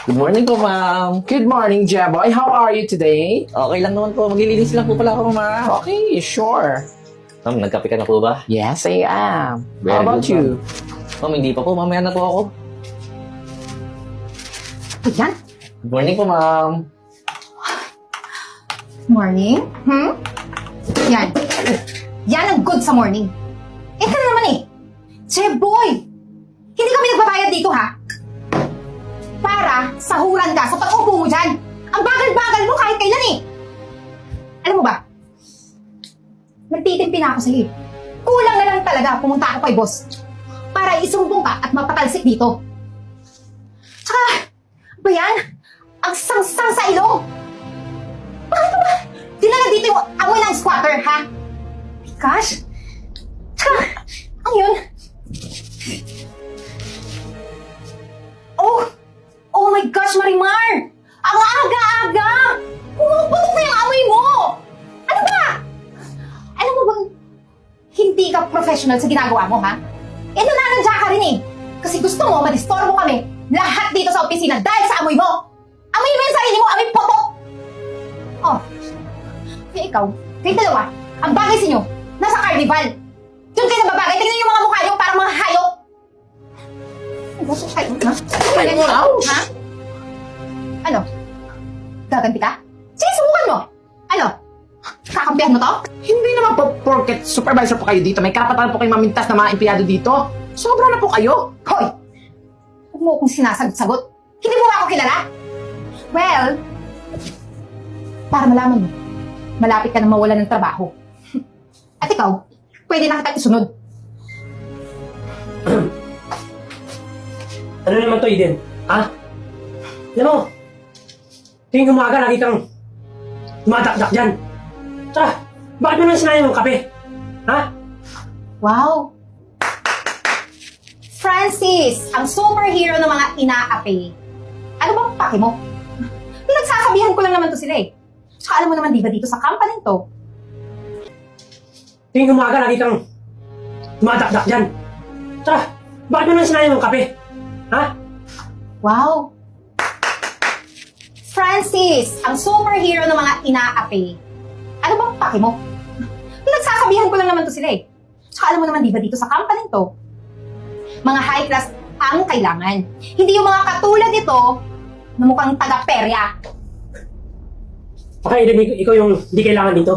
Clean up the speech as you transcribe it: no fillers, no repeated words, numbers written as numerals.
Good morning po, ma'am. Good morning, Jeboy. How are you today? Okay lang naman po. Maglilinis lang po pala ako, ma'am. Okay, sure. Ma'am, nagkape ka na po ba? Yes, I am. Very How about good, you? Ma'am, hindi pa po. Mamaya na po ako. Ayan. Good morning po, ma'am. Morning. Yan. Yan ang good sa morning. Eh, ka naman eh. Boy! Hindi kami nagbabayad dito, ha? Para sahuran ka sa pag-upo mo dyan. Ang bagal-bagal mo kahit kailan eh. Alam mo ba? Nagtitimpi na ako sa'yo eh. Kulang na lang talaga pumunta ako kay boss. Para isumbong ka at mapatalsik dito. Tsaka, ba yan? Ang sangsang sa ilong. Bakit mo ba dinala dito yung amoy ng squatter, ha? Gosh! Tsaka, ano yun? Oh my gosh, Marimar! Ang aga-aga! Pumuputok na yung amoy mo! Ano ba? Alam mo bang hindi ka professional sa ginagawa mo, ha? Eh, nananadya ka rin eh. Kasi gusto mo madistorbo kami lahat dito sa opisina dahil sa amoy mo. Amoy mo yung sarili mo, amoy putok! Oh, kaya ikaw, kayo dalawa, ang bagay sa inyo, nasa carnival. Doon kayo nababagay, tingnan yung mga mukha nyo parang mga hayop. Ano sa hayop, ha? Ay, ouch! Ha? Ano? Gaganti ka? Sige, subukan mo. Ano? Kakampihan mo to? Hindi naman po porket supervisor po kayo dito. May karapatan po kayong mamintas na mga empleyado dito. Sobra na po kayo. Hoy! Huwag mo akong sinasagot-sagot. Hindi mo ba ako kilala? Well, para malaman mo, malapit ka na mawala ng trabaho. At ikaw, pwede na kitang isunod. Ano naman to, Eden? Ha? Alam mo, tuwing umaga lagi kang tumadakdak dyan. Tsaka, bakit mo nang sinayang yung kape? Ha? Wow! Francis, ang superhero ng mga inaapi. Ano bang pake mo? Pinagsasabihan ko lang naman to sila eh. Tsaka alam mo naman, di ba dito sa company to, Tuwing umaga lagi kang tumadakdak dyan. Tsaka, bakit mo nang sinayang yung kape? Ha? wow! Francis, ang superhero ng mga inaapi. Ano bang pake mo? Pinagsasabihan ko lang naman to sila eh. Tsaka alam mo naman, di ba dito sa company to, mga high class ang kailangan. Hindi yung mga katulad nito na mukhang taga-perya. Baka Eden, ikaw yung hindi kailangan dito.